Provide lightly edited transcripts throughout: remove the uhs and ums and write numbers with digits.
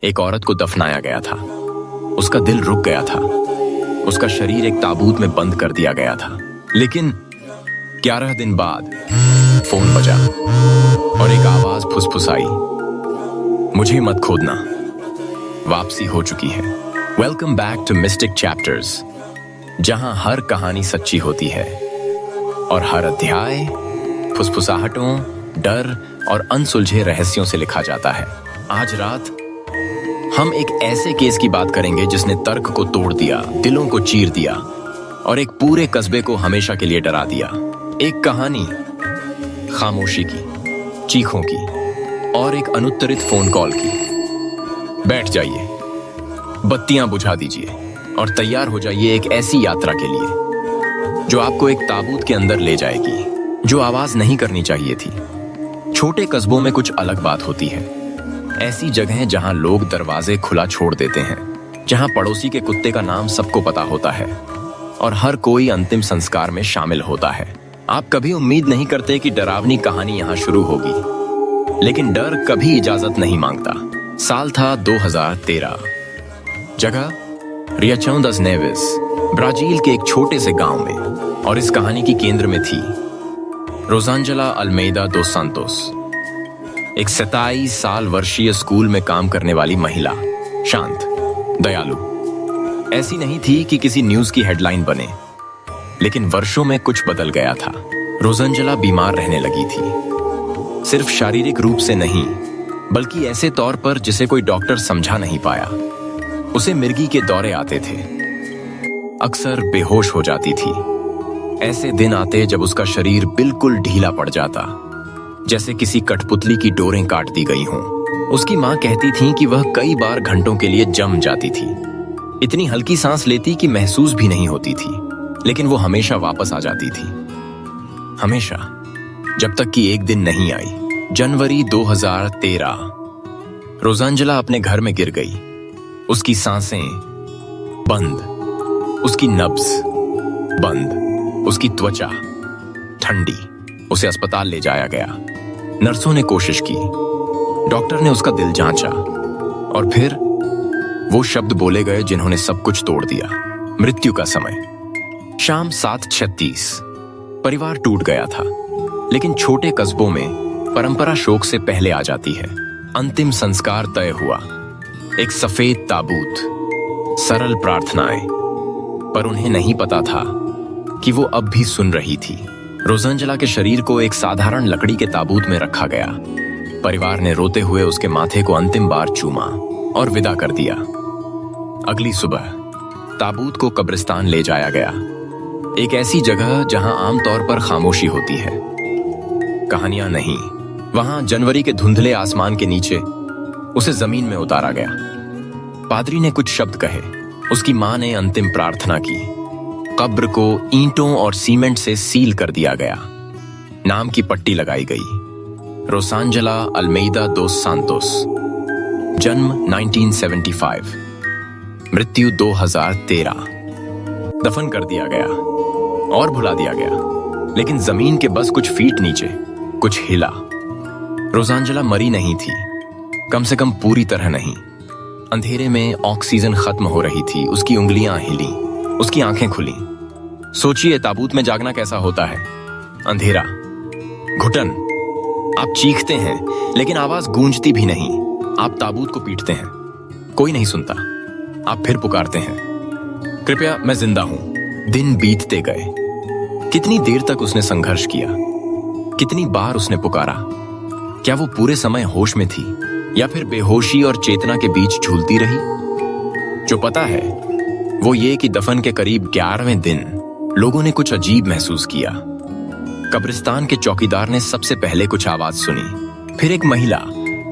एक औरत को दफनाया गया था। उसका दिल रुक गया था। उसका शरीर एक ताबूत में बंद कर दिया गया था। लेकिन 11 दिन बाद फोन बजा और एक आवाज फुसफुसाई, मुझे मत खोदना, वापसी हो चुकी है। Welcome back to mystic chapters, जहां हर कहानी सच्ची होती है और हर अध्याय फुसफुसाहटों, डर और अनसुलझे रहस्यों से लिखा जाता है। आज रात हम एक ऐसे केस की बात करेंगे जिसने तर्क को तोड़ दिया, दिलों को चीर दिया और एक पूरे कस्बे को हमेशा के लिए डरा दिया। एक कहानी खामोशी की, चीखों की और एक अनुत्तरित फोन कॉल की। बैठ जाइए, बत्तियां बुझा दीजिए और तैयार हो जाइए एक ऐसी यात्रा के लिए जो आपको एक ताबूत के अंदर ले जाएगी, जो आवाज नहीं करनी चाहिए थी। छोटे कस्बों में कुछ अलग बात होती है। ऐसी जगहें जहां लोग दरवाजे खुला छोड़ देते हैं, जहां पड़ोसी के कुत्ते का नाम सबको पता होता है और हर कोई अंतिम संस्कार में शामिल होता है। आप कभी उम्मीद नहीं करते कि डरावनी कहानी यहां शुरू होगी, लेकिन डर कभी इजाजत नहीं मांगता। साल था 2013। जगह रियाचौ दस नेविस, ब्राजील के एक छोटे से गांव में। और इस कहानी की केंद्र में थी रोसांजेला अल्मेदा दोस सांतोस, एक 27 साल वर्षीय स्कूल में काम करने वाली महिला। शांत, दयालु, ऐसी नहीं थी कि किसी न्यूज की हेडलाइन बने। लेकिन वर्षों में कुछ बदल गया था। रोसांजेला बीमार रहने लगी थी, सिर्फ शारीरिक रूप से नहीं, बल्कि ऐसे तौर पर जिसे कोई डॉक्टर समझा नहीं पाया। उसे मिर्गी के दौरे आते थे, अक्सर बेहोश हो जाती थी। ऐसे दिन आते जब उसका शरीर बिल्कुल ढीला पड़ जाता, जैसे किसी कठपुतली की डोरें काट दी गई हों। उसकी माँ कहती थी कि वह कई बार घंटों के लिए जम जाती थी, इतनी हल्की सांस लेती कि महसूस भी नहीं होती थी, लेकिन वो हमेशा वापस आ जाती थी। हमेशा, जब तक कि एक दिन नहीं आई। जनवरी 2013। रोसांजेला अपने घर में गिर गई। उसकी सांसें बंद, उसकी नब्ज बंद, उसकी त्वचा ठंडी। उसे अस्पताल ले जाया गया। नर्सों ने कोशिश की, डॉक्टर ने उसका दिल जांचा और फिर वो शब्द बोले गए जिन्होंने सब कुछ तोड़ दिया। मृत्यु का समय, शाम 7:36। परिवार टूट गया था, लेकिन छोटे कस्बों में परंपरा शोक से पहले आ जाती है। अंतिम संस्कार तय हुआ। एक सफेद ताबूत, सरल प्रार्थनाएं, पर उन्हें नहीं पता था कि वो अब भी सुन रही थी। रोसांजेला के शरीर को एक साधारण लकड़ी के ताबूत में रखा गया। परिवार ने रोते हुए उसके माथे को अंतिम बार चूमा और विदा कर दिया। अगली सुबह ताबूत को कब्रिस्तान ले जाया गया, एक ऐसी जगह जहां आमतौर पर खामोशी होती है, कहानियां नहीं। वहां जनवरी के धुंधले आसमान के नीचे उसे जमीन में उतारा गया। पादरी ने कुछ शब्द कहे, उसकी मां ने अंतिम प्रार्थना की। कब्र को ईंटों और सीमेंट से सील कर दिया गया। नाम की पट्टी लगाई गई, रोसांजेला अल्मेदा दोस सांतोस। जन्म 1975, मृत्यु 2013। दफन कर दिया गया और भुला दिया गया, लेकिन जमीन के बस कुछ फीट नीचे कुछ हिला। रोसांजेला मरी नहीं थी, कम से कम पूरी तरह नहीं। अंधेरे में ऑक्सीजन खत्म हो रही थी। उसकी उंगलियां हिली, उसकी आंखें खुली। सोचिए ताबूत में जागना कैसा होता है। अंधेरा, घुटन, आप चीखते हैं लेकिन आवाज गूंजती भी नहीं। आप ताबूत को पीटते हैं, कोई नहीं सुनता। आप फिर पुकारते हैं, कृपया मैं जिंदा हूं। दिन बीतते गए। कितनी देर तक उसने संघर्ष किया, कितनी बार उसने पुकारा। क्या वो पूरे समय होश में थी या फिर बेहोशी और चेतना के बीच झूलती रही? जो पता है वो ये कि दफन के करीब 11वें दिन लोगों ने कुछ अजीब महसूस किया। कब्रिस्तान के चौकीदार ने सबसे पहले कुछ आवाज सुनी, फिर एक महिला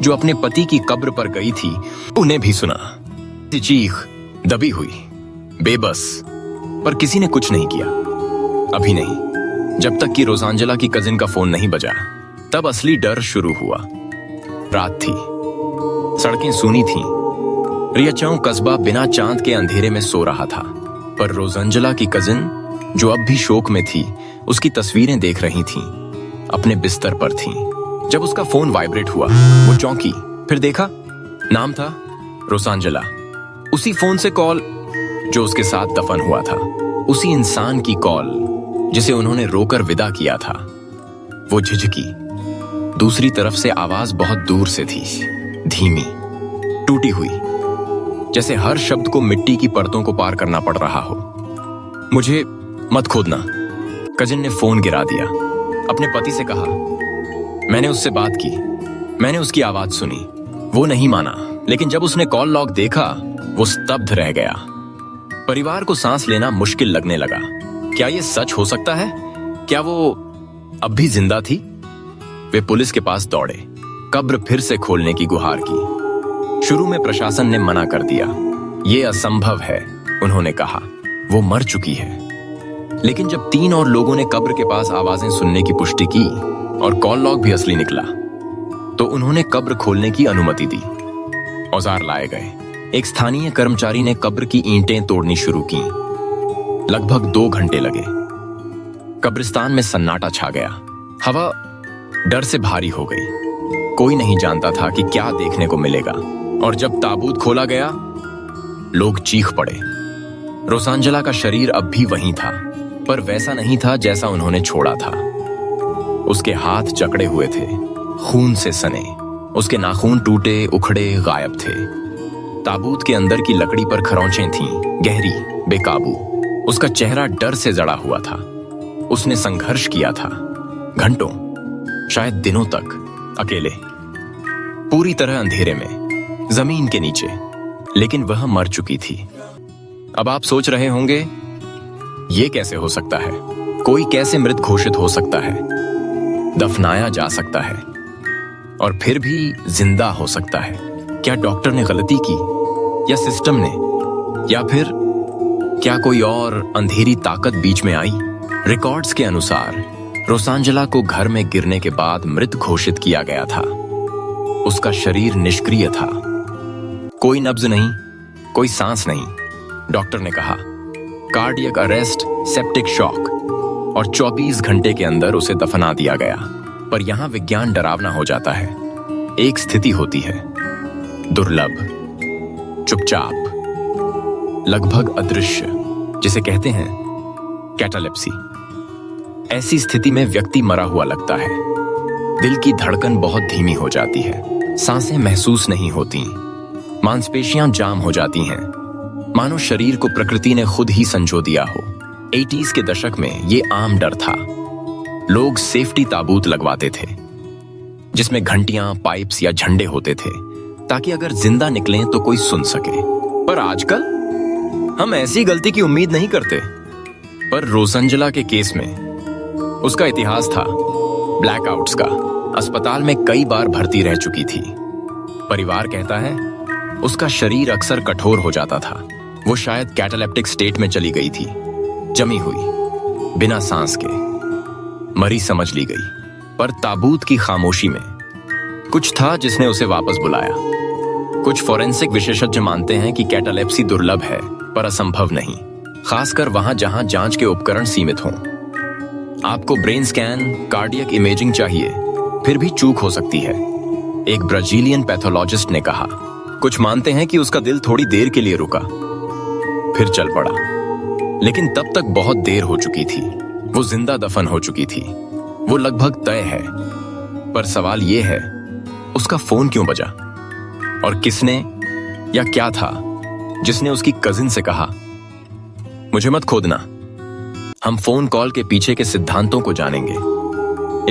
जो अपने पति की कब्र पर गई थी उन्हें भी सुना। चीख दबी हुई, बेबस, पर किसी ने कुछ नहीं किया। अभी नहीं, जब तक कि रोसांजेला की कजिन का फोन नहीं बजा। तब असली डर शुरू हुआ। रात थी, सड़कें सूनी थीं। रियाचौ कस्बा बिना चांद के अंधेरे में सो रहा था, पर रोसांजेला की कजिन, जो अब भी शोक में थी, उसकी तस्वीरें देख रही थीं, अपने बिस्तर पर थीं। जब उसका फोन वाइब्रेट हुआ, वो चौंकी। फिर देखा, नाम था रोसांजला, उसी फोन से कॉल जो उसके साथ दफन हुआ था, उसी इंसान की कॉल जिसे उन्होंने रोकर विदा किया था। वो झिझकी। दूसरी तरफ से आवाज बहुत दूर से थी, धीमी, टूटी हुई, जैसे हर शब्द को मिट्टी की परतों को पार करना पड़ रहा हो। मुझे मत खोदना, कजिन ने फोन गिरा दिया। अपने पति से कहा, मैंने उससे बात की, मैंने उसकी आवाज सुनी। वो नहीं माना, लेकिन जब उसने कॉल लॉग देखा, वो स्तब्ध रह गया। परिवार को सांस लेना मुश्किल लगने लगा। क्या ये सच हो सकता है? क्या वो अब भी जिंदा थी? वे पुलिस के पास दौड़े, कब्र फिर से खोलने की गुहार की। शुरू में प्रशासन ने मना कर दिया, ये असंभव है, उन्होंने कहा, वो मर चुकी है। लेकिन जब 3 और लोगों ने कब्र के पास आवाजें सुनने की पुष्टि की और कॉल लॉग भी असली निकला, तो उन्होंने कब्र खोलने की अनुमति दी। औजार लाए गए। एक स्थानीय कर्मचारी ने कब्र की ईंटें तोड़नी शुरू की। लगभग 2 घंटे लगे। कब्रिस्तान में सन्नाटा छा गया। हवा डर से भारी हो गई। कोई नहीं जानता था कि क्या देखने को मिलेगा। और जब ताबूत खोला गया, लोग चीख पड़े। रोसांजला का शरीर अब भी वहीं था, पर वैसा नहीं था जैसा उन्होंने छोड़ा था। उसके हाथ जकड़े हुए थे, खून से सने। उसके नाखून टूटे, उखड़े, गायब थे। ताबूत के अंदर की लकड़ी पर खरोंचें थीं, गहरी, बेकाबू। उसका चेहरा डर से जड़ा हुआ था। उसने संघर्ष किया था, घंटों, शायद दिनों तक, अकेले, पूरी तरह अंधेरे में, जमीन के नीचे। लेकिन वह मर चुकी थी। अब आप सोच रहे होंगे, ये कैसे हो सकता है? कोई कैसे मृत घोषित हो सकता है, दफनाया जा सकता है और फिर भी जिंदा हो सकता है? क्या डॉक्टर ने गलती की, या सिस्टम ने, या फिर क्या कोई और अंधेरी ताकत बीच में आई? रिकॉर्ड्स के अनुसार रोसांजला को घर में गिरने के बाद मृत घोषित किया गया था। उसका शरीर निष्क्रिय था, कोई नब्ज नहीं, कोई सांस नहीं। डॉक्टर ने कहा, कार्डियक अरेस्ट, सेप्टिक शॉक, और 24 घंटे के अंदर उसे दफना दिया गया। पर यहां विज्ञान डरावना हो जाता है। एक स्थिति होती है, दुर्लभ, चुपचाप, लगभग अदृश्य, जिसे कहते हैं कैटालेप्सी। ऐसी स्थिति में व्यक्ति मरा हुआ लगता है। दिल की धड़कन बहुत धीमी हो जाती है, सांसें महसूस नहीं होती, मांसपेशियां जाम हो जाती हैं, मानो शरीर को प्रकृति ने खुद ही संजो दिया हो। 80s के दशक में ये आम डर था। लोग सेफ्टी ताबूत लगवाते थे, जिसमें घंटियां, पाइप्स या झंडे होते थे, ताकि अगर जिंदा निकलें तो कोई सुन सके। पर आजकल हम ऐसी गलती की उम्मीद नहीं करते। पर रोसांजला के केस में उसका इतिहास था, ब्लैकआउट्स का। अस्पताल में कई बार भर्ती रह चुकी थी। परिवार कहता है उसका शरीर अक्सर कठोर हो जाता था। वो शायद कैटालेप्टिक स्टेट में चली गई थी, जमी हुई, बिना सांस के, मरी समझ ली गई। पर ताबूत की खामोशी में कुछ था जिसने उसे वापस बुलाया। कुछ फोरेंसिक विशेषज्ञ मानते हैं कि कैटालेप्सी दुर्लभ है, पर असंभव नहीं, खासकर वहां जहां जांच के उपकरण सीमित हों। आपको ब्रेन स्कैन, कार्डियक इमेजिंग चाहिए, फिर भी चूक हो सकती है, एक ब्राजीलियन पैथोलॉजिस्ट ने कहा। कुछ मानते हैं कि उसका दिल थोड़ी देर के लिए रुका, फिर चल पड़ा, लेकिन तब तक बहुत देर हो चुकी थी। वो जिंदा दफन हो चुकी थी। वो लगभग तय है। पर सवाल यह है, उसका फोन क्यों बजा? और किसने या क्या था जिसने उसकी कजिन से कहा, मुझे मत खोदना? हम फोन कॉल के पीछे के सिद्धांतों को जानेंगे,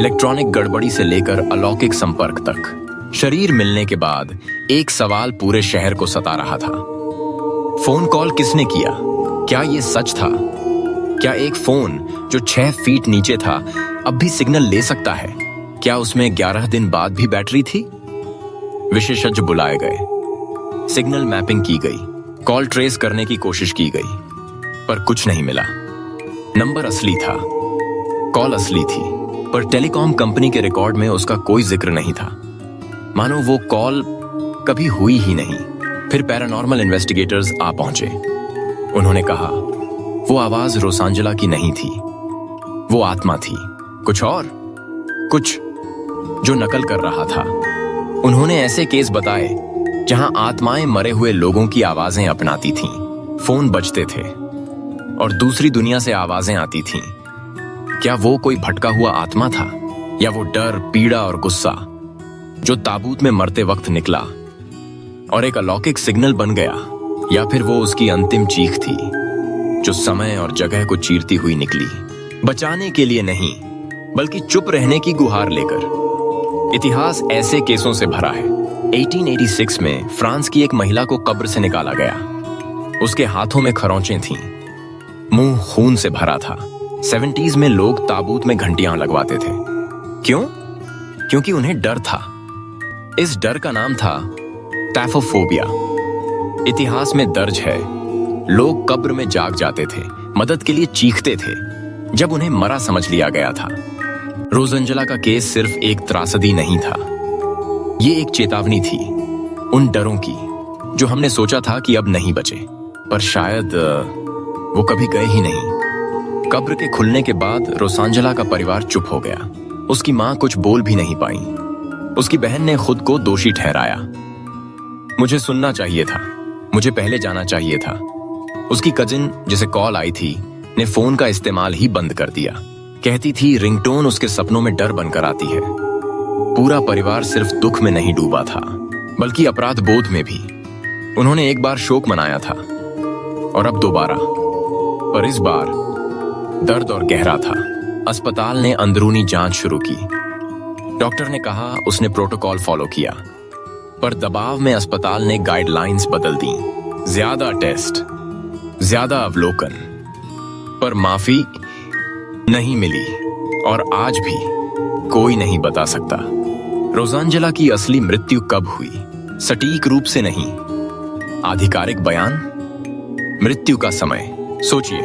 इलेक्ट्रॉनिक गड़बड़ी से लेकर अलौकिक संपर्क तक। शरीर मिलने के बाद एक सवाल पूरे शहर को सता रहा था, फोन कॉल किसने किया? क्या यह सच था? क्या एक फोन जो 6 फीट नीचे था अब भी सिग्नल ले सकता है? क्या उसमें 11 दिन बाद भी बैटरी थी? विशेषज्ञ बुलाए गए, सिग्नल मैपिंग की गई, कॉल ट्रेस करने की कोशिश की गई, पर कुछ नहीं मिला। नंबर असली था, कॉल असली थी, पर टेलीकॉम कंपनी के रिकॉर्ड में उसका कोई जिक्र नहीं था, मानो वो कॉल कभी हुई ही नहीं। फिर पैरानॉर्मल इन्वेस्टिगेटर्स आ पहुंचे। उन्होंने कहा, वो आवाज रोसांजला की नहीं थी, वो आत्मा थी, कुछ और, कुछ जो नकल कर रहा था। उन्होंने ऐसे केस बताए जहां आत्माएं मरे हुए लोगों की आवाजें अपनाती थीं। फोन बजते थे और दूसरी दुनिया से आवाजें आती थीं। क्या वो कोई भटका हुआ आत्मा था, या वो डर, पीड़ा और गुस्सा जो ताबूत में मरते वक्त निकला और एक अलौकिक सिग्नल बन गया, या फिर वो उसकी अंतिम चीख थी जो समय और जगह को चीरती हुई निकली, बचाने के लिए नहीं बल्कि चुप रहने की गुहार लेकर। इतिहास ऐसे केसों से भरा है। 1886 में फ्रांस की एक महिला को कब्र से निकाला गया। उसके हाथों में खरोंचें थीं, मुंह खून से भरा था। 70s में लोग ताबूत में घंटियां लगवाते थे। क्यों? क्योंकि उन्हें डर था। इस डर का नाम था टैफोफोबिया। इतिहास में दर्ज है, लोग कब्र में जाग जाते थे, मदद के लिए चीखते थे जब उन्हें मरा समझ लिया गया था। रोज़ंजला का केस सिर्फ एक त्रासदी नहीं था, ये एक चेतावनी थी उन डरों की जो हमने सोचा था कि अब नहीं बचे, पर शायद वो कभी गए ही नहीं। कब्र के खुलने के बाद रोज़ंजला का परिवार चुप हो गया। उसकी मां कुछ बोल भी नहीं पाई। उसकी बहन ने खुद को दोषी ठहराया। मुझे सुनना चाहिए था, मुझे पहले जाना चाहिए था। उसकी कजिन जिसे कॉल आई थी ने फोन का इस्तेमाल ही बंद कर दिया। कहती थी रिंगटोन उसके सपनों में डर बनकर आती है। पूरा परिवार सिर्फ दुख में नहीं डूबा था, बल्कि अपराध बोध में भी। उन्होंने एक बार शोक मनाया था और अब दोबारा, पर इस बार दर्द और गहरा था। अस्पताल ने अंदरूनी जांच शुरू की। डॉक्टर ने कहा उसने प्रोटोकॉल फॉलो किया, पर दबाव में अस्पताल ने गाइडलाइंस बदल दी। ज्यादा टेस्ट, ज्यादा अवलोकन, पर माफी नहीं मिली और आज भी कोई नहीं बता सकता रोज़ंजला की असली मृत्यु कब हुई। सटीक रूप से नहीं, आधिकारिक बयान, मृत्यु का समय। सोचिए,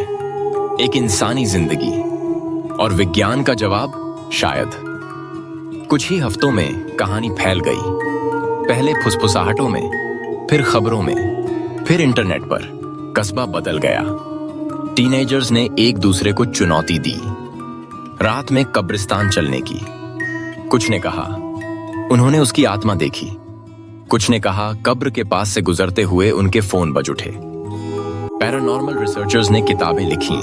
एक इंसानी जिंदगी और विज्ञान का जवाब शायद। कुछ ही हफ्तों में कहानी फैल गई। पहले फुसफुसाहटों में, फिर खबरों में, फिर इंटरनेट पर। कस्बा बदल गया। टीनेजर्स ने एक दूसरे को चुनौती दी, रात में कब्रिस्तान चलने की। कुछ ने कहा उन्होंने उसकी आत्मा देखी, कुछ ने कहा कब्र के पास से गुजरते हुए उनके फोन बज उठे। पैरानॉर्मल रिसर्चर्स ने किताबें लिखी,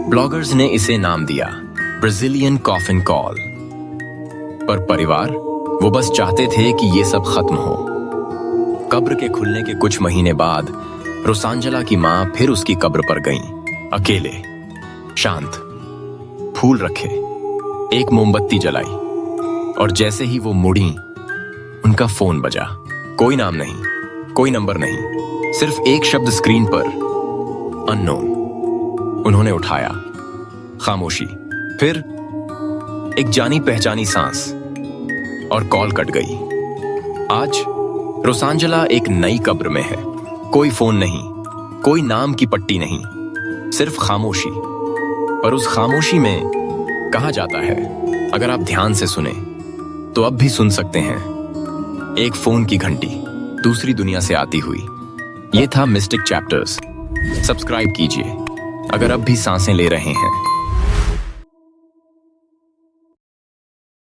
ब्लॉगर्स ने इसे नाम दिया ब्राजीलियन कॉफिन कॉल। पर परिवार, वो बस चाहते थे कि ये सब खत्म हो। कब्र के खुलने के कुछ महीने बाद रोज़ंजला की मां फिर उसकी कब्र पर गईं, अकेले, शांत, फूल रखे, एक मोमबत्ती जलाई, और जैसे ही वो मुड़ी उनका फोन बजा। कोई नाम नहीं, कोई नंबर नहीं, सिर्फ एक शब्द स्क्रीन पर, अननोन। उन्होंने उठाया, खामोशी, फिर एक जानी पहचानी सांस, और कॉल कट गई। आज रोज़ंजला एक नई कब्र में है। कोई फोन नहीं, कोई नाम की पट्टी नहीं, सिर्फ खामोशी। पर उस खामोशी में कहा जाता है, अगर आप ध्यान से सुने तो अब भी सुन सकते हैं, एक फोन की घंटी दूसरी दुनिया से आती हुई। ये था मिस्टिक चैप्टर्स। सब्सक्राइब कीजिए अगर अब भी सांसें ले रहे हैं।